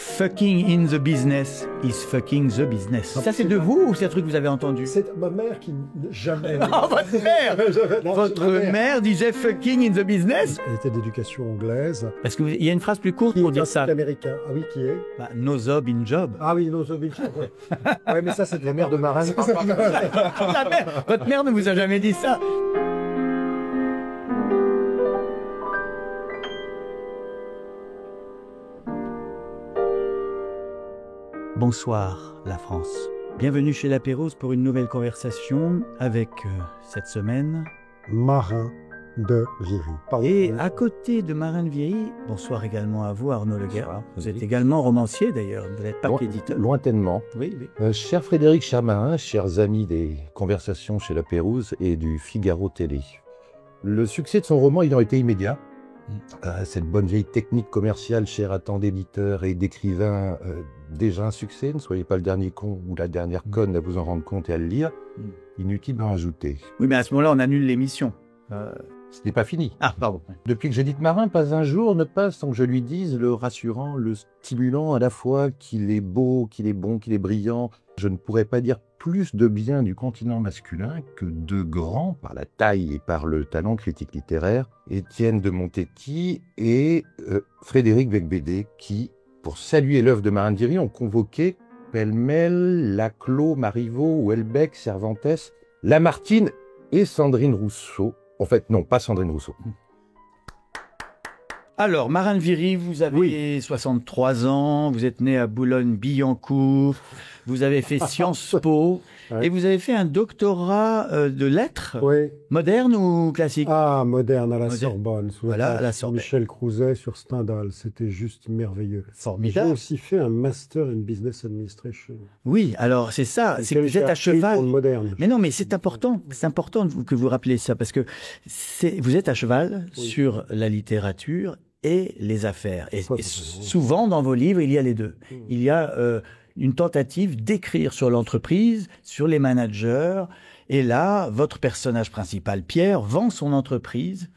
Fucking in the business is fucking the business. Non, Ça, c'est de vous ou c'est un truc que vous avez entendu? C'est ma mère qui jamais... Ah, votre mère Non, Votre ma mère. mère disait fucking in the business? Elle était d'éducation anglaise. Parce qu'il y a une phrase plus courte Qui pour est dire un ça. type américain. Ah oui, qui est? Bah, no job in job. Ah oui, non, ouais. Ouais, mais ça, c'est de la mère de Marin. La mère- Votre mère ne vous a jamais dit ça? Bonsoir, la France. Bienvenue chez La Pérouse pour une nouvelle conversation avec, cette semaine... Marin de Viry. Pardon. Et à côté de Marin de Viry, bonsoir également à vous, Arnaud Leguerre. Bonsoir. Vous êtes également romancier d'ailleurs, vous n'êtes pas qu'éditeur. Lointainement. Oui, oui. Cher Frédéric, cher Marin, chers amis des conversations chez La Pérouse et du Figaro Télé. Le succès de son roman ayant été immédiat, cette bonne vieille technique commerciale chère à tant d'éditeurs et d'écrivains, déjà un succès, ne soyez pas le dernier con ou la dernière conne à vous en rendre compte et à le lire, inutile d'en rajouter. Oui, mais à ce moment-là, on annule l'émission. Ce n'est pas fini. Ah, pardon. Depuis que j'édite Marin, pas un jour ne passe sans que je lui dise le rassurant, le stimulant à la fois qu'il est beau, qu'il est bon, qu'il est brillant. Je ne pourrais pas dire plus de bien du continent masculin que deux grands, par la taille et par le talent critique littéraire, Étienne de Montetti et Frédéric Becbédé, qui, pour saluer l'œuvre de Marin de Viry, ont convoqué pêle-mêle Laclos, Marivaux, Houellebecq, Cervantes, Lamartine et Sandrine Rousseau. En fait, non, pas Sandrine Rousseau. Alors, Marin de Viry, vous avez 63 ans, vous êtes né à Boulogne-Billancourt, vous avez fait Sciences Po, Ouais. et vous avez fait un doctorat de lettres, Oui. moderne ou classique? Ah, moderne, à la Moderne. Sorbonne. sous Voilà, la à la Sorbonne. Michel Crouzet sur Stendhal. C'était juste merveilleux. J'ai Formidable. aussi fait un Master in Business Administration. Oui, alors c'est ça, c'est que Lequel vous êtes j'ai à appris cheval. pour le moderne. Mais non, mais c'est important que vous rappeliez ça, parce que vous êtes à cheval Oui. sur la littérature et les affaires. Et Ça, souvent, dans vos livres, il y a les deux. Il y a une tentative d'écrire sur l'entreprise, sur les managers. Et là, votre personnage principal, Pierre, vend son entreprise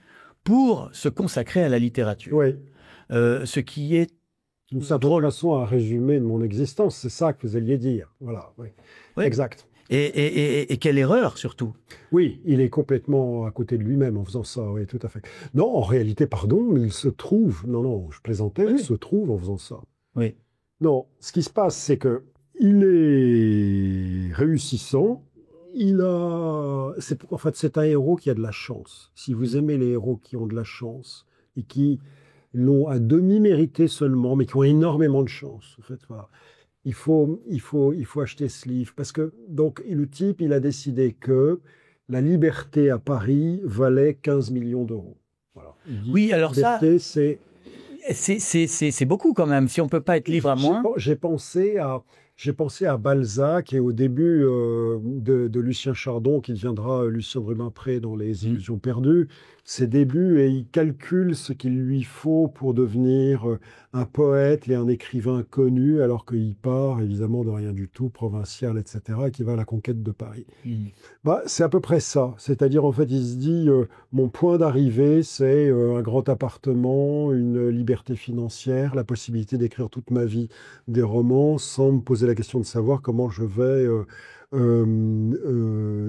pour se consacrer à la littérature. Oui. Ce qui est Une simple façon à résumer de mon existence. C'est ça que vous alliez dire. Voilà. Oui. Oui. Exact. Et quelle erreur, surtout. Oui, il est complètement à côté de lui-même en faisant ça, oui, tout à fait. Non, en réalité, pardon, mais il se trouve, non, je plaisantais, Oui. il se trouve en faisant ça. Oui. Non, ce qui se passe, c'est que il est réussissant, en fait, c'est un héros qui a de la chance. Si vous aimez les héros qui ont de la chance et qui l'ont à demi mérité seulement, mais qui ont énormément de chance, en fait, voilà. Il faut acheter ce livre parce que donc le type il a décidé que la liberté à Paris valait 15 millions d'euros. Voilà. Il dit, Oui, alors ça, liberté, c'est c'est beaucoup quand même, si on peut pas être libre à moins. J'ai pensé à Balzac et au début de Lucien Chardon qui deviendra Lucien de Rubempré dans Les Illusions perdues. Ses débuts et il calcule ce qu'il lui faut pour devenir un poète et un écrivain connu alors qu'il part évidemment de rien du tout, provincial, etc., et qui va à la conquête de Paris. Bah, c'est à peu près ça. C'est-à-dire, en fait, il se dit, mon point d'arrivée, c'est un grand appartement, une liberté financière, la possibilité d'écrire toute ma vie des romans sans me poser la question de savoir comment je vais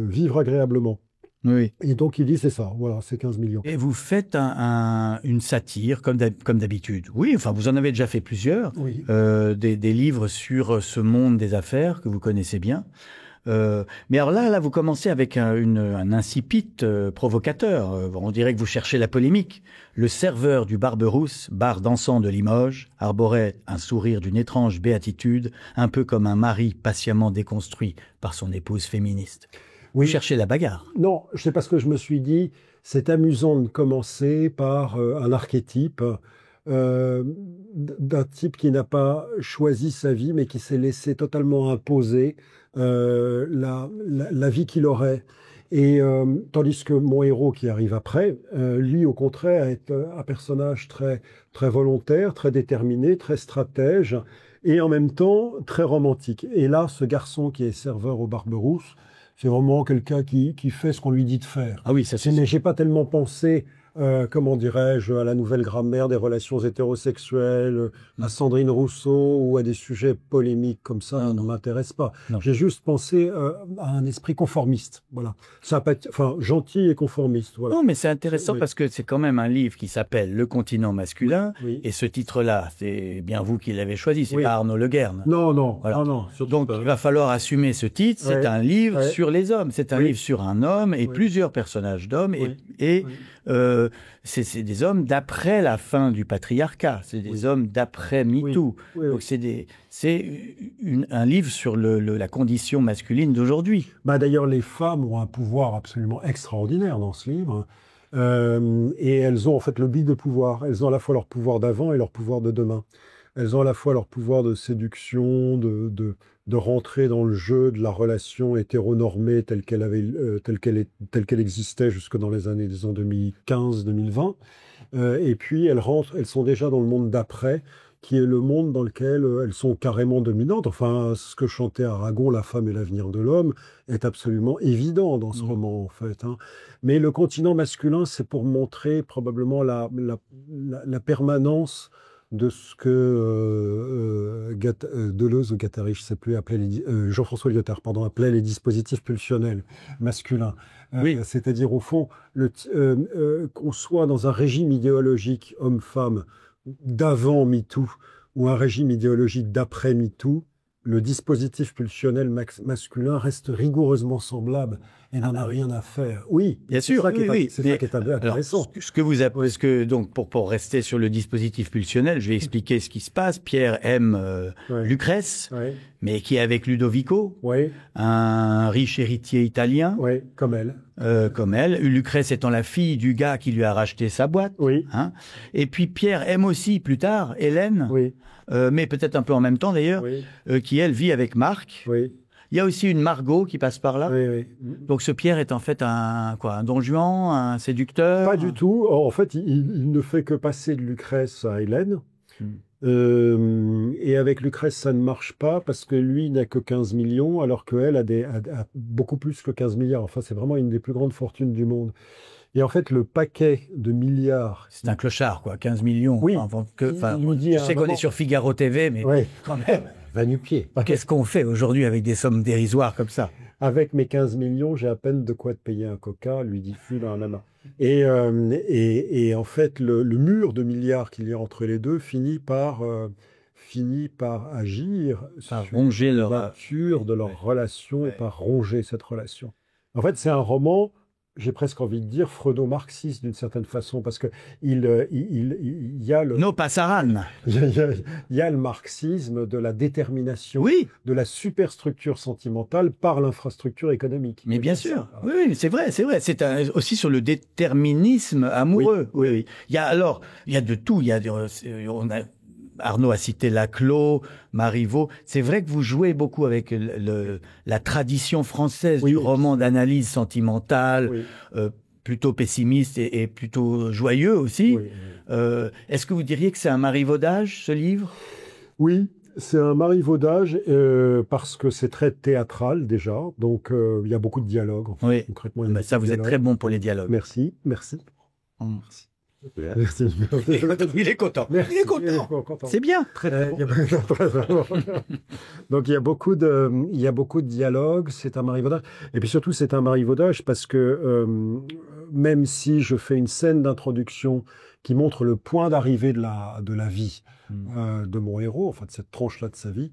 vivre agréablement. Oui. Et donc, il dit, c'est ça, voilà, c'est 15 millions. Et vous faites une satire, comme d'habitude. Oui, enfin, vous en avez déjà fait plusieurs. Oui. Des livres sur ce monde des affaires que vous connaissez bien. Mais alors là, vous commencez avec un incipit provocateur. On dirait que vous cherchez la polémique. Le serveur du Barberousse, bar dansant de Limoges, arborait un sourire d'une étrange béatitude, un peu comme un mari patiemment déconstruit par son épouse féministe. Oui. Vous cherchez la bagarre. Non, c'est parce que je me suis dit, c'est amusant de commencer par un archétype d'un type qui n'a pas choisi sa vie, mais qui s'est laissé totalement imposer la vie qu'il aurait. Et tandis que mon héros qui arrive après, lui, au contraire, est un personnage très, très volontaire, très déterminé, très stratège, et en même temps très romantique. Et là, ce garçon qui est serveur au Barberousse, c'est vraiment quelqu'un qui fait ce qu'on lui dit de faire. Ah oui, ça c'est... J'ai pas tellement pensé comment dirais-je, à la nouvelle grammaire des relations hétérosexuelles, à Sandrine Rousseau ou à des sujets polémiques comme ça, ne m'intéresse pas. Non. J'ai juste pensé à un esprit conformiste, voilà. Enfin, gentil et conformiste, voilà. Non, mais c'est intéressant Oui. parce que c'est quand même un livre qui s'appelle Le continent masculin. Oui. Et ce titre-là, c'est bien vous qui l'avez choisi, c'est Oui. pas Arnaud Le Guern. Non, non, Voilà. non, non, surtout Donc, pas. il va falloir assumer ce titre. C'est Ouais. un livre Ouais. sur les hommes. C'est un Oui. livre sur un homme et Oui. plusieurs personnages d'hommes. Oui. Et Oui. c'est des hommes d'après la fin du patriarcat. C'est des Oui. hommes d'après MeToo. Oui, oui. Donc, c'est un livre sur la condition masculine d'aujourd'hui. Bah, d'ailleurs, les femmes ont un pouvoir absolument extraordinaire dans ce livre. Et elles ont en fait le de pouvoir. Elles ont à la fois leur pouvoir d'avant et leur pouvoir de demain. Elles ont à la fois leur pouvoir de séduction, de rentrer dans le jeu de la relation hétéronormée telle qu'elle existait jusque dans les années, disons, 2015-2020. Et puis elles sont déjà dans le monde d'après, qui est le monde dans lequel elles sont carrément dominantes. Enfin, ce que chantait Aragon, La femme et l'avenir de l'homme, est absolument évident dans ce roman, en fait, hein. Mais le continent masculin, c'est pour montrer probablement la permanence de ce que Deleuze ou Guattari, je ne sais plus, Jean-François Lyotard, pardon, appelait les dispositifs pulsionnels masculins. Oui. C'est-à-dire, au fond, qu'on soit dans un régime idéologique homme-femme d'avant MeToo ou un régime idéologique d'après MeToo, le dispositif pulsionnel masculin reste rigoureusement semblable et n'en a rien à faire. Oui, bien sûr. C'est ça qui est un peu intéressant. Alors, ce que vous appelez, donc pour rester sur le dispositif pulsionnel, je vais expliquer ce qui se passe. Pierre aime Lucrèce, mais qui est avec Ludovico, un riche héritier italien, comme elle. Comme elle. Lucrèce étant la fille du gars qui lui a racheté sa boîte. Hein. Et puis Pierre aime aussi plus tard Hélène, mais peut-être un peu en même temps d'ailleurs, qui elle vit avec Marc. Il y a aussi une Margot qui passe par là. Donc ce Pierre est en fait un Don Juan, un séducteur. Pas du tout. En fait, il ne fait que passer de Lucrèce à Hélène. Et avec Lucrèce, ça ne marche pas parce que lui n'a que 15 millions, alors qu'elle a beaucoup plus que 15 milliards. Enfin, c'est vraiment une des plus grandes fortunes du monde. Et en fait, le paquet de milliards... C'est un clochard, quoi, 15 millions. Oui. Je sais qu'on est sur Figaro TV, mais quand même... Va nu-pied. Qu'est-ce qu'on fait aujourd'hui avec des sommes dérisoires comme ça? Avec mes 15 millions, j'ai à peine de quoi te payer un coca, lui dit Ful à un nana. Et en fait, le mur de milliards qu'il y a entre les deux finit par agir par sur ronger la nature de leur relation et par ronger cette relation. En fait, c'est un roman, j'ai presque envie de dire, freudo-marxiste d'une certaine façon, parce que il y a le... No pasaran. Il y a le marxisme de la détermination, de la superstructure sentimentale par l'infrastructure économique. Mais bien sûr, oui, c'est vrai. C'est aussi sur le déterminisme amoureux. Oui. Il y a de tout. Arnaud a cité Laclos, Marivaux. C'est vrai que vous jouez beaucoup avec la tradition française du roman d'analyse sentimentale, plutôt pessimiste et plutôt joyeux aussi. Est-ce que vous diriez que c'est un marivaudage, ce livre? Oui, c'est un marivaudage parce que c'est très théâtral déjà. Donc, il y a beaucoup de dialogues. En fait, concrètement, ça, vous êtes très bon pour les dialogues. Merci. Merci. Merci. Il est content. Merci. Il est content. C'est bien. Très bon. Donc il y a beaucoup de dialogues. C'est un marivaudage. Et puis surtout c'est un marivaudage parce que même si je fais une scène d'introduction qui montre le point d'arrivée de la vie de mon héros, enfin de cette tranche-là de sa vie,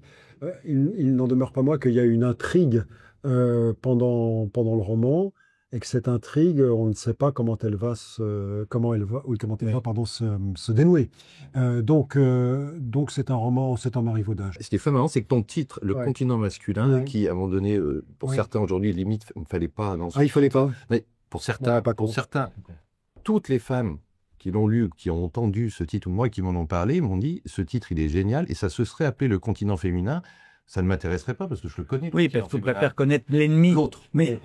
il n'en demeure pas moins qu'il y a une intrigue pendant le roman. Et que cette intrigue, on ne sait pas comment elle va se dénouer. Donc c'est un roman, c'est un marivaudage. Ce qui est marrant, c'est que ton titre, Le continent masculin, qui à un moment donné, pour certains aujourd'hui, limite, il ne fallait pas annoncer. Ah, il fallait pas. Mais pour certains, toutes les femmes qui l'ont lu, qui ont entendu ce titre, ou moi qui m'en ont parlé, m'ont dit, ce titre, il est génial, et ça se serait appelé Le continent féminin. Ça ne m'intéresserait pas parce que je le connais. Oui, parce que je préfère connaître l'ennemi. Mais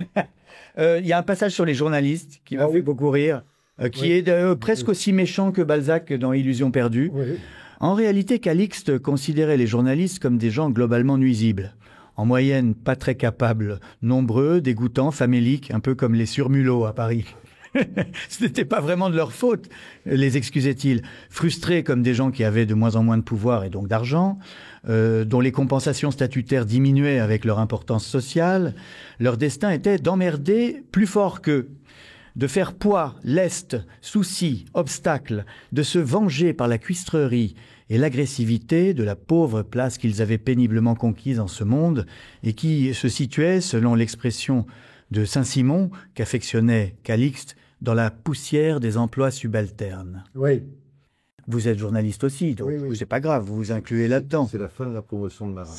il y a un passage sur les journalistes qui m'a fait beaucoup rire, qui est presque aussi méchant que Balzac dans Illusion perdue. En réalité, Calixte considérait les journalistes comme des gens globalement nuisibles. En moyenne, pas très capables, nombreux, dégoûtants, faméliques, un peu comme les surmulots à Paris. Ce n'était pas vraiment de leur faute, les excusait-il. Frustrés comme des gens qui avaient de moins en moins de pouvoir et donc d'argent, dont les compensations statutaires diminuaient avec leur importance sociale, leur destin était d'emmerder plus fort qu'eux, de faire poids, lest, soucis, obstacles, de se venger par la cuistrerie et l'agressivité de la pauvre place qu'ils avaient péniblement conquise en ce monde et qui se situait, selon l'expression de Saint-Simon, qu'affectionnait Calixte, dans la poussière des emplois subalternes. Oui. Vous êtes journaliste aussi, donc oui. c'est pas grave, vous vous incluez là-dedans. C'est la fin de la promotion de Marin.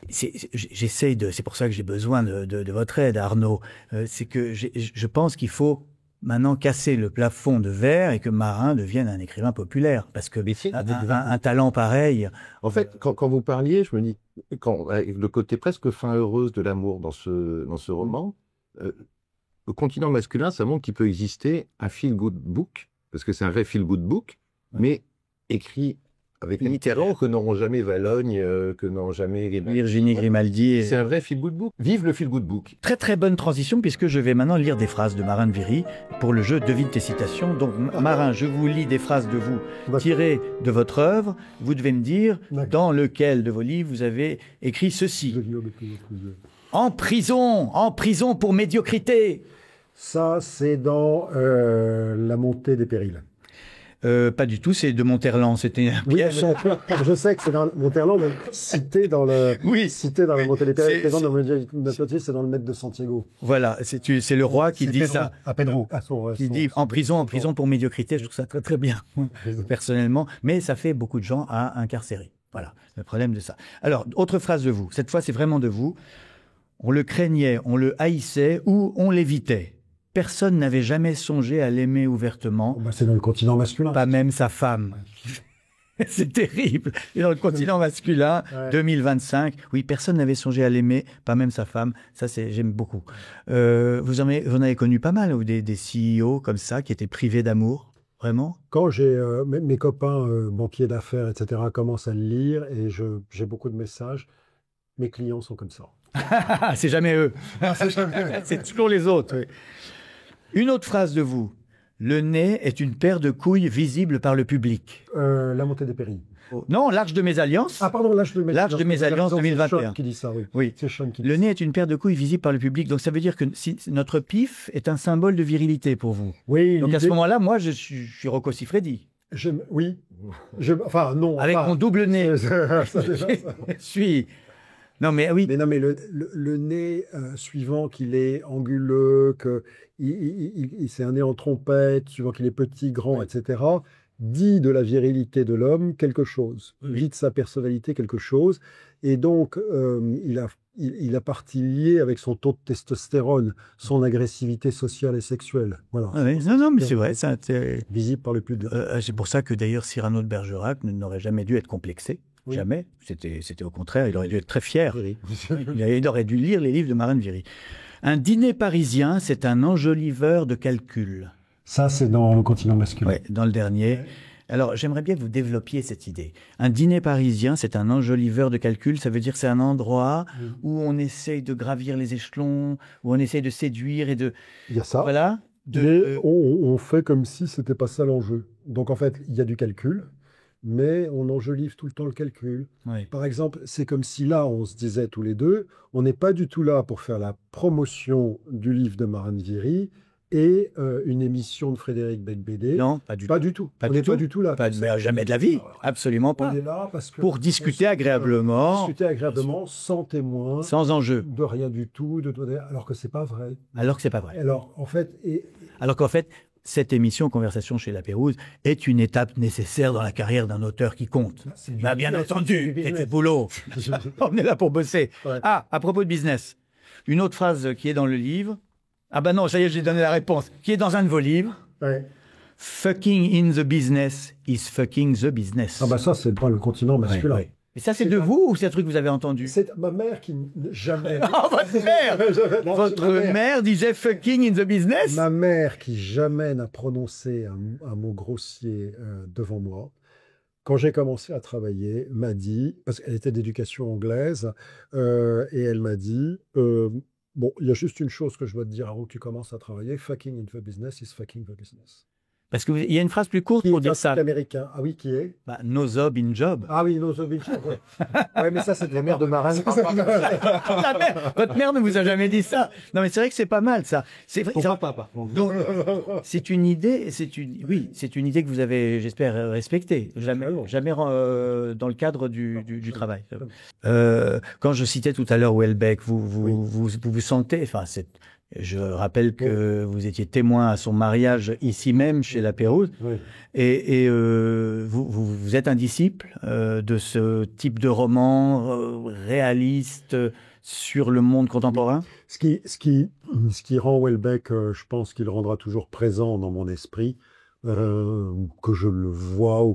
J'essaye de, c'est pour ça que j'ai besoin de votre aide, Arnaud. C'est que je pense qu'il faut maintenant casser le plafond de verre et que Marin devienne un écrivain populaire, parce que un talent pareil. En fait, quand vous parliez, je me dis, le côté presque fin heureuse de l'amour dans ce roman, le continent masculin, ça montre qu'il peut exister un feel-good book, parce que c'est un vrai feel-good book, mais écrit avec des littéraires que n'auront jamais Valogne, que n'auront jamais Virginie Grimaldi. C'est un vrai feel-good book. Vive le feel-good book. Très très bonne transition, puisque je vais maintenant lire des phrases de Marin de Viry pour le jeu Devine tes citations. Donc Marin, je vous lis des phrases de vous tirées de votre œuvre. Vous devez me dire dans lequel de vos livres vous avez écrit ceci. En prison pour médiocrité. Ça, c'est dans La montée des périls. Pas du tout, c'est de Monterland. C'était un piège. Je sais que c'est dans Monterland, mais cité dans le, cité dans La montée des périls. C'est dans le Maître de Santiago. Voilà, c'est le roi qui dit Pedro, ça. À Pedro. Qui dit en prison pour médiocrité. Je trouve ça très très bien, personnellement. Mais ça fait beaucoup de gens à incarcérer. Voilà, le problème de ça. Alors, autre phrase de vous. Cette fois, c'est vraiment de vous. On le craignait, on le haïssait ou on l'évitait. Personne n'avait jamais songé à l'aimer ouvertement. C'est dans le continent masculin. Pas même sa femme. C'est terrible. Et dans le continent masculin, 2025, oui, personne n'avait songé à l'aimer, pas même sa femme. Ça, j'aime beaucoup. Vous en avez connu pas mal, ou des CEO comme ça, qui étaient privés d'amour, vraiment? Quand mes copains banquiers d'affaires, etc., commencent à le lire, et j'ai beaucoup de messages, mes clients sont comme ça. C'est jamais eux. C'est toujours les autres. Oui. Une autre phrase de vous. Le nez est une paire de couilles visible par le public. La montée des périls. Non, l'Arche de Mésalliance. Ah pardon, l'Arche de Mésalliance 2021. C'est Sean qui dit ça, oui. Oui. C'est Sean qui dit le nez est une paire de couilles visible par le public. Donc ça veut dire que notre pif est un symbole de virilité pour vous. Oui. Donc à ce moment-là, moi, je suis Rocco Siffredi. Oui. Enfin, non. Avec mon double nez. Je suis... Non, mais oui. Mais non, mais le nez, suivant qu'il est anguleux, qu'il c'est un nez en trompette, suivant qu'il est petit, grand, etc., dit de la virilité de l'homme quelque chose, dit de sa personnalité quelque chose. Et donc, il a partie liée avec son taux de testostérone, son agressivité sociale et sexuelle. Voilà. Ah oui. Non, mais c'est vrai. Ça, visible par le public. C'est pour ça que d'ailleurs Cyrano de Bergerac n'aurait jamais dû être complexé. Oui. Jamais. C'était au contraire, il aurait dû être très fier. Oui. Il aurait dû lire les livres de Marin de Viry. Un dîner parisien, c'est un enjoliveur de calcul. Ça, c'est dans le continent masculin. Oui, dans le dernier. Ouais. Alors, j'aimerais bien que vous développiez cette idée. Un dîner parisien, c'est un enjoliveur de calcul. Ça veut dire que c'est un endroit où on essaye de gravir les échelons, où on essaye de séduire et de... Il y a ça. Voilà. Mais on fait comme si c'était pas ça l'enjeu. Donc, en fait, il y a du calcul, mais on enjolive tout le temps le calcul. Oui. Par exemple, c'est comme si là, on se disait tous les deux, on n'est pas du tout là pour faire la promotion du livre de Marin de Viry et une émission de Frédéric Becbédé. Non, pas du tout. On n'est pas du tout là. Mais jamais de la vie, absolument pas. On est là parce que pour discuter agréablement. Discuter agréablement, sans témoin. Sans enjeu. De rien du tout, alors que c'est pas vrai. Alors que c'est pas vrai. Alors qu'en fait, cette émission Conversation chez La Pérouse est une étape nécessaire dans la carrière d'un auteur qui compte. Bien entendu, c'est du boulot. On est là pour bosser. Ouais. Ah, à propos de business, une autre phrase qui est dans le livre. Ah ben non, ça y est, j'ai donné la réponse. Qui est dans un de vos livres. Ouais. Fucking in the business is fucking the business. Ah ben ça, c'est pas le continent masculin. Ouais. Et ça, c'est de vous ou c'est un truc que vous avez entendu? C'est ma mère qui jamais... Ah, votre mère Votre mère disait fucking in the business? Ma mère qui jamais n'a prononcé un mot grossier devant moi, quand j'ai commencé à travailler, m'a dit, parce qu'elle était d'éducation anglaise, et elle m'a dit, Bon, il y a juste une chose que je dois te dire avant que tu commences à travailler. Fucking in the business is fucking the business. Parce qu'il y a une phrase plus courte Qui pour est dire un ça. truc américain. Ah oui, qui est? Bah, no job in job. Ah oui, Nozovic. Ouais. Ouais, mais ça, c'est de la mère de marin. Votre mère ne vous a jamais dit ça. Non, mais c'est vrai que c'est pas mal, ça. C'est vrai. Pourquoi pas, par contre. Donc, c'est une idée, oui, c'est une idée que vous avez, j'espère, respectée. Jamais dans le cadre du travail. Quand je citais tout à l'heure Houellebecq, vous sentez, enfin, je rappelle que vous étiez témoin à son mariage ici même chez La Pérouse, Oui. et vous êtes un disciple de ce type de roman réaliste sur le monde contemporain. Ce qui rend Houellebecq, je pense qu'il rendra toujours présent dans mon esprit, que je le vois ou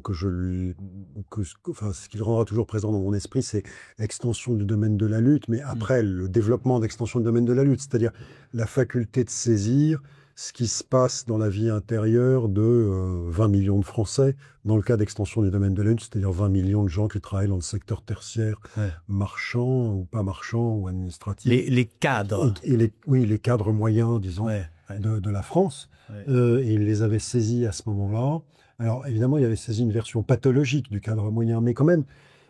enfin, ce qui le rendra toujours présent dans mon esprit, c'est l'extension du domaine de la lutte, mais après le développement d'extension du domaine de la lutte, c'est-à-dire la faculté de saisir ce qui se passe dans la vie intérieure de 20 millions de Français, dans le cas d'extension du domaine de la lutte, c'est-à-dire 20 millions de gens qui travaillent dans le secteur tertiaire, marchand ou pas marchand ou administratif. Les cadres. Et les cadres moyens, disons, de la France. Et il les avait saisis à ce moment-là. Alors, évidemment, il avait saisi une version pathologique du cadre moyen, mais quand même,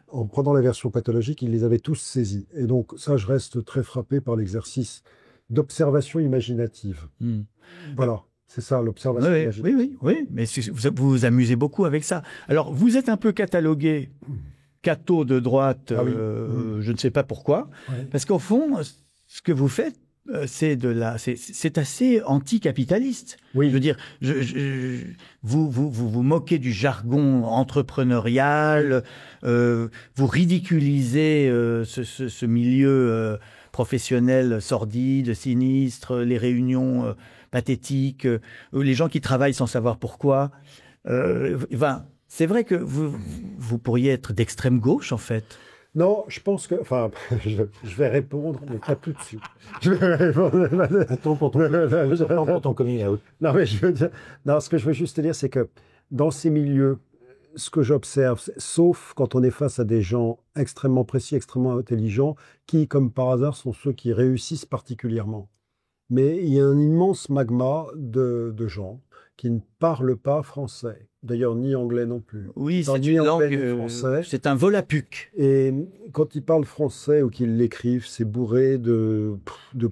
en prenant la version pathologique, il les avait tous saisis. Et donc, ça, je reste très frappé par l'exercice d'observation imaginative. Voilà, c'est ça, l'observation imaginative. Oui, mais vous vous amusez beaucoup avec ça. Alors, vous êtes un peu catalogué catho de droite, je ne sais pas pourquoi, parce qu'au fond, ce que vous faites, c'est assez anticapitaliste. Oui. Je veux dire, vous moquez du jargon entrepreneurial, vous ridiculisez ce milieu professionnel sordide, sinistre, les réunions pathétiques, les gens qui travaillent sans savoir pourquoi. C'est vrai que vous pourriez être d'extrême gauche, en fait. Non, je pense que... Enfin, je vais répondre, mais pas tout de suite. Je vais répondre... Attends pour ton coming out. Non, mais je veux dire... Non, ce que je veux juste te dire, c'est que dans ces milieux, ce que j'observe, sauf quand on est face à des gens extrêmement précis, extrêmement intelligents, qui, comme par hasard, sont ceux qui réussissent particulièrement. Mais il y a un immense magma de gens qui ne parlent pas français. D'ailleurs, ni anglais non plus. Oui, c'est une langue, c'est un volapük. Et quand ils parlent français ou qu'ils l'écrivent, c'est bourré de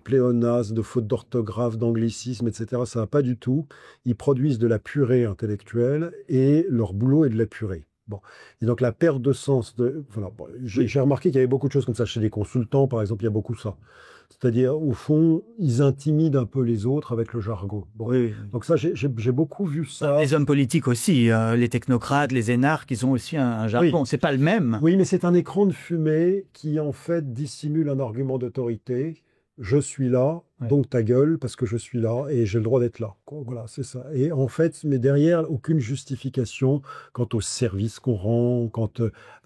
pléonasmes, de fautes d'orthographe, d'anglicisme, etc. Ça va pas du tout. Ils produisent de la purée intellectuelle et leur boulot est de la purée. Bon. Et donc la perte de sens voilà, bon, j'ai remarqué qu'il y avait beaucoup de choses comme ça chez les consultants, par exemple, il y a beaucoup de ça. C'est-à-dire, au fond, ils intimident un peu les autres avec le jargon. Bon. Oui. Donc ça, j'ai beaucoup vu ça. Les hommes politiques aussi, les technocrates, les énarques, ils ont aussi un jargon. C'est pas le même. Oui, mais c'est un écran de fumée qui, en fait, dissimule un argument d'autorité. Je suis là, donc ta gueule, parce que je suis là et j'ai le droit d'être là. Voilà, c'est ça. Et en fait, mais derrière, aucune justification quant au service qu'on rend, quant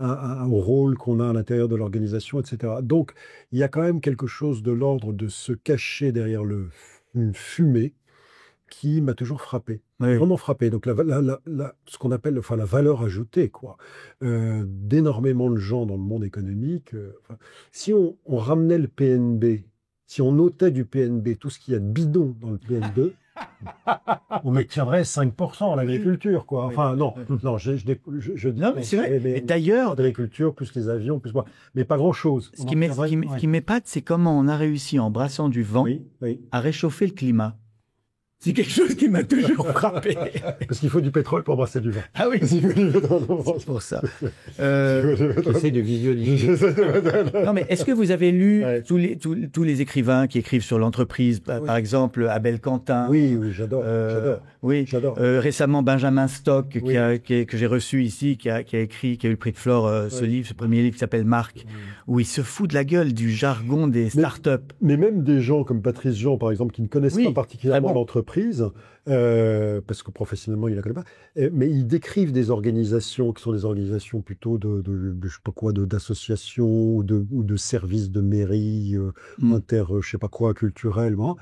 au rôle qu'on a à l'intérieur de l'organisation, etc. Donc, il y a quand même quelque chose de l'ordre de se cacher derrière une fumée qui m'a toujours frappé. Vraiment frappé. Donc, ce qu'on appelle la valeur ajoutée, quoi, d'énormément de gens dans le monde économique. Si on ramenait le PNB, si on notait du PNB tout ce qu'il y a de bidon dans le PNB, on obtiendrait 5% en agriculture, quoi. Enfin, non, je dis... Non, mais c'est vrai. Mais d'ailleurs... L'agriculture, plus les avions, plus... Mais pas grand-chose. Ce qui m'épate, c'est comment on a réussi, en brassant du vent, à réchauffer le climat. C'est quelque chose qui m'a toujours frappé. Parce qu'il faut du pétrole pour brasser du vent. Ah oui, c'est pour ça. J'essaie de visualiser. Non, mais est-ce que vous avez lu tous les écrivains qui écrivent sur l'entreprise, par exemple Abel Quentin? Oui, j'adore. J'adore. Récemment, Benjamin Stock, que j'ai reçu ici, qui a écrit, qui a eu le prix de Flore, ce premier livre qui s'appelle Marc, où il se fout de la gueule du jargon des startups. Mais même des gens comme Patrice Jean, par exemple, qui ne connaissent pas particulièrement l'entreprise, parce que professionnellement, il ne la connaît pas, mais ils décrivent des organisations qui sont des organisations plutôt je sais pas quoi, d'associations ou de services de mairie, je sais pas quoi, culturellement,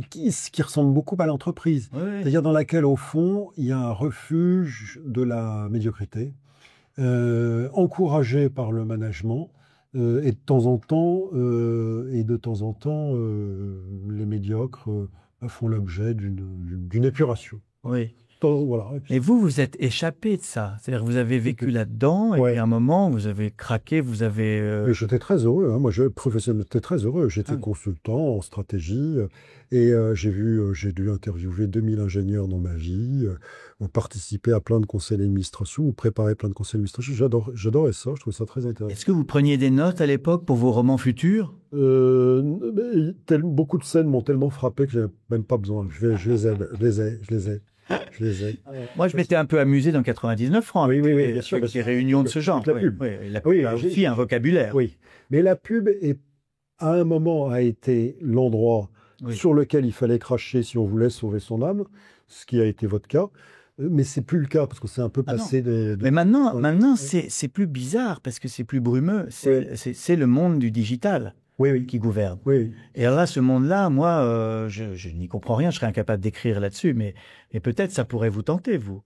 qui ressemble beaucoup à l'entreprise. C'est-à-dire dans laquelle, au fond, il y a un refuge de la médiocrité, encouragé par le management, Et de temps en temps, les médiocres font l'objet d'une épuration. Oui. Voilà. Et vous, vous êtes échappé de ça. C'est-à-dire que vous avez vécu là-dedans, et Ouais. puis à un moment, vous avez craqué, vous avez... Mais j'étais très heureux, hein. Moi, professionnellement, j'étais très heureux. J'étais Ah oui. consultant en stratégie et j'ai dû interviewer 2000 ingénieurs dans ma vie, participer à plein de conseils d'administration ou préparer plein de conseils d'administration. J'adorais ça, je trouvais ça très intéressant. Est-ce que vous preniez des notes à l'époque pour vos romans futurs? Beaucoup de scènes m'ont tellement frappé que j'avais même pas besoin. Je les ai, je les ai, je les ai, je les ai. Moi, je m'étais un peu amusé dans 99 francs. Oui, oui, avec bien sûr, avec parce des que- réunions de ce genre. la pub. Oui, et la Oui, pub a j'ai- aussi un vocabulaire. Oui, mais la pub à un moment a été l'endroit Oui. sur lequel il fallait cracher si on voulait sauver son âme, ce qui a été votre cas. Mais c'est plus le cas parce que c'est un peu Ah non. passé Mais maintenant, Ouais. maintenant Oui. c'est plus bizarre parce que c'est plus brumeux. C'est le monde du digital Oui, oui, qui gouverne. oui. Et alors là, ce monde-là, moi, je n'y comprends rien. Je serais incapable d'écrire là-dessus, mais peut-être ça pourrait vous tenter, vous.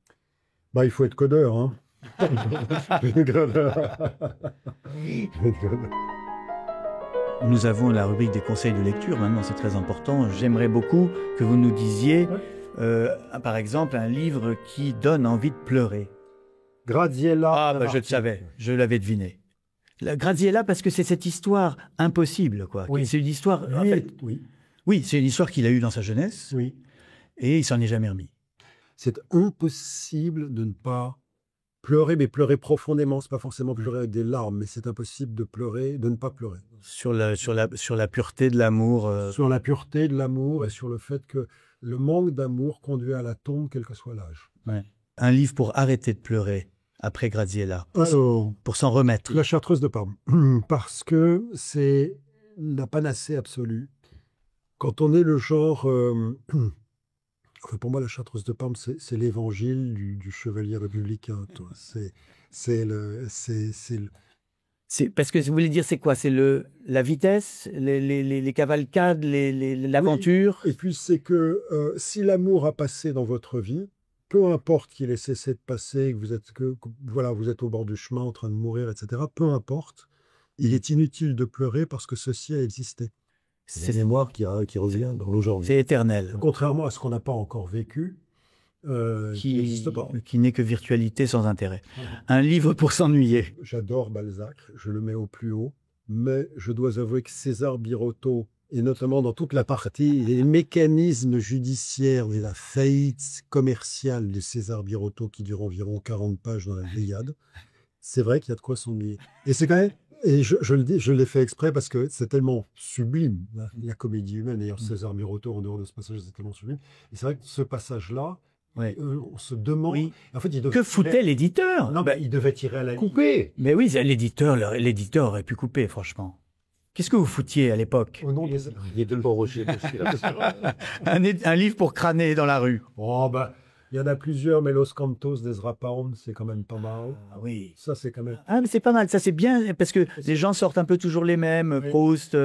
Bah, il faut être codeur, hein. Nous avons la rubrique des conseils de lecture. Maintenant, c'est très important. J'aimerais beaucoup que vous nous disiez, par exemple, un livre qui donne envie de pleurer. Graziella. Ah, bah, je le savais, je l'avais deviné. La Graziella, parce que c'est cette histoire impossible, quoi. Oui. C'est une histoire. En fait, oui, c'est une histoire qu'il a eue dans sa jeunesse, Oui. et il s'en est jamais remis. C'est impossible de ne pas pleurer, mais pleurer profondément. C'est pas forcément pleurer avec des larmes, mais c'est impossible de pleurer, de ne pas pleurer. Sur la pureté de l'amour. Sur la pureté de l'amour et sur le fait que le manque d'amour conduit à la tombe, quel que soit l'âge. Ouais. Un livre pour arrêter de pleurer après Graziella, Alors, pour s'en remettre. la Chartreuse de Parme, parce que c'est la panacée absolue. Quand on est le genre... enfin, pour moi, la Chartreuse de Parme, c'est l'évangile du chevalier républicain. Toi. C'est le... C'est parce que vous voulez dire c'est quoi? C'est la vitesse, les cavalcades, l'aventure. Et puis, c'est que si l'amour a passé dans votre vie, peu importe qu'il ait cessé de passer, voilà, vous êtes au bord du chemin en train de mourir, etc., peu importe, il est inutile de pleurer parce que ceci a existé. C'est la mémoire qui revient dans l'aujourd'hui. C'est éternel. Contrairement à ce qu'on n'a pas encore vécu, qui n'existe pas. Qui n'est que virtualité sans intérêt. Un livre pour s'ennuyer. J'adore Balzac, je le mets au plus haut, mais je dois avouer que César Birotteau, et notamment dans toute la partie, les mécanismes judiciaires et la faillite commerciale de César Birotteau qui dure environ 40 pages dans la Pléiade, c'est vrai qu'il y a de quoi s'ennuyer. Et c'est quand même, et je le dis, je l'ai fait exprès parce que c'est tellement sublime, la comédie humaine. D'ailleurs, César Birotteau, en dehors de ce passage, c'est tellement sublime. Et c'est vrai que ce passage-là, Ouais. on se demande. Oui. En fait, Que foutait l'éditeur? Non, il devait tirer à la couper. Mais oui, l'éditeur aurait pu couper, franchement. Qu'est-ce que vous foutiez à l'époque? Au nom des... Il est de le Roger. Un livre pour crâner dans la rue. Oh, bah, il y en a plusieurs, mais Los Cantos d'Ezra Pound, c'est quand même pas mal. Ah oui. Ça, c'est quand même... Ah, mais c'est pas mal, ça c'est bien, parce que les gens sortent un peu toujours les mêmes, Oui. Proust,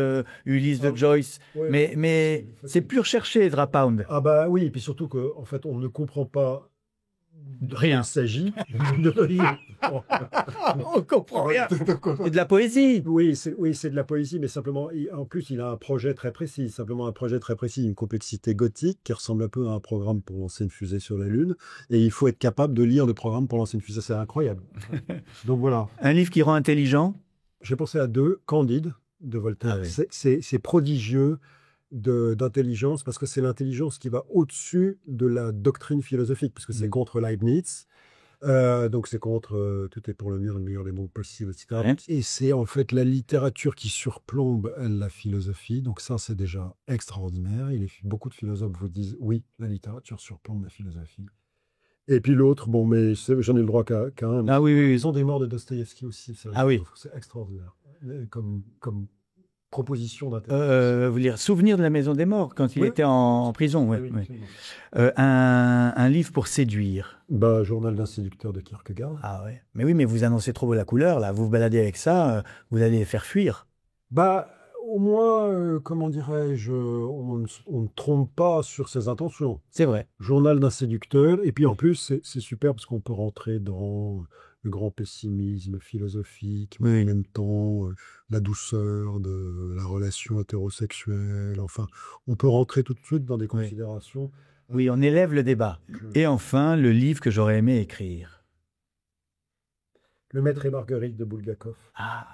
Ulysse de Joyce, Ouais. mais c'est plus recherché, Ezra Pound. Ah bah oui, et puis surtout qu'en fait, on ne comprend pas Rien. il s'agit. On comprend rien. C'est de la poésie. Oui, c'est de la poésie, mais simplement, en plus, il a un projet très précis, simplement un projet très précis, une complexité gothique qui ressemble un peu à un programme pour lancer une fusée sur la Lune. Et il faut être capable de lire le programme pour lancer une fusée, c'est incroyable. Donc voilà. Un livre qui rend intelligent. J'ai pensé à deux, Candide de Voltaire. Ah oui. C'est prodigieux d'intelligence parce que c'est l'intelligence qui va au-dessus de la doctrine philosophique, parce que c'est contre Leibniz. Donc c'est contre tout est pour le meilleur des mondes possibles, etc. Ouais. Et c'est en fait la littérature qui surplombe la philosophie. Donc ça, c'est déjà extraordinaire. Beaucoup de philosophes vous disent oui, la littérature surplombe la philosophie. Et puis l'autre, bon, mais j'en ai le droit qu'à un. Ah oui, oui, oui. Ils ont des morts de Dostoïevski aussi. Ah oui. C'est extraordinaire. Comme proposition d'intérêt. Vous lire Souvenir de la Maison des Morts, quand il Oui. était en prison. Ouais, Oui, ouais. absolument. Un livre pour séduire. Bah, Journal d'un séducteur de Kierkegaard. Ah ouais. Mais oui, mais vous annoncez trop la couleur, là. Vous vous baladez avec ça, vous allez les faire fuir. Bah, au moins, comment dirais-je, on ne trompe pas sur ses intentions. C'est vrai. Journal d'un séducteur. Et puis en plus, c'est super parce qu'on peut rentrer dans le grand pessimisme philosophique, Oui. mais en même temps la douceur de la relation hétérosexuelle. Enfin, on peut rentrer tout de suite dans des considérations. Oui, on élève le débat. Et enfin, le livre que j'aurais aimé écrire. Le Maître et Marguerite de Bulgakov. Ah.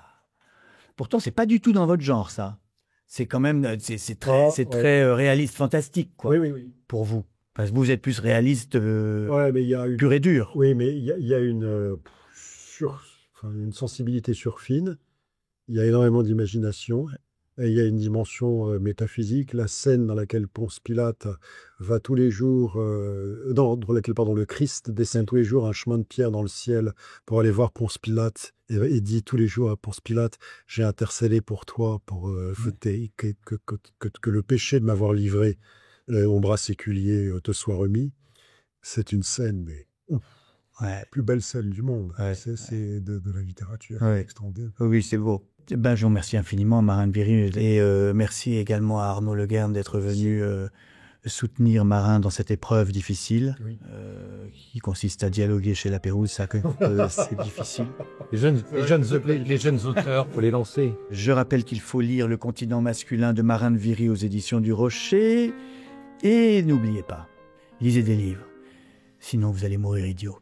Pourtant, c'est pas du tout dans votre genre, ça. C'est quand même, c'est très réaliste, fantastique, quoi. Oui, oui, oui. Pour vous. Parce que vous êtes plus réaliste, Ouais, mais il y a une... pur et dur. Oui, mais il y a une, une sensibilité surfine. Il y a énormément d'imagination. Et il y a une dimension métaphysique. La scène dans laquelle Ponce Pilate va tous les jours, dans laquelle, pardon, le Christ descend tous les jours un chemin de pierre dans le ciel pour aller voir Ponce Pilate et dit tous les jours à Ponce Pilate, j'ai intercédé pour toi, pour que le péché de m'avoir livré mon bras séculier te soit remis. C'est une scène, mais la plus belle scène du monde. C'est de la littérature extraordinaire. Oui, c'est beau. Ben, je vous remercie infiniment, Marin de Viry, et merci également à Arnaud Leguerne d'être venu soutenir Marin dans cette épreuve difficile, qui consiste à dialoguer chez La Pérouse. Ça, c'est difficile. Les jeunes auteurs, faut les lancer. Je rappelle qu'il faut lire Le continent masculin de Marin de Viry aux éditions du Rocher. Et n'oubliez pas, lisez des livres, sinon vous allez mourir idiot.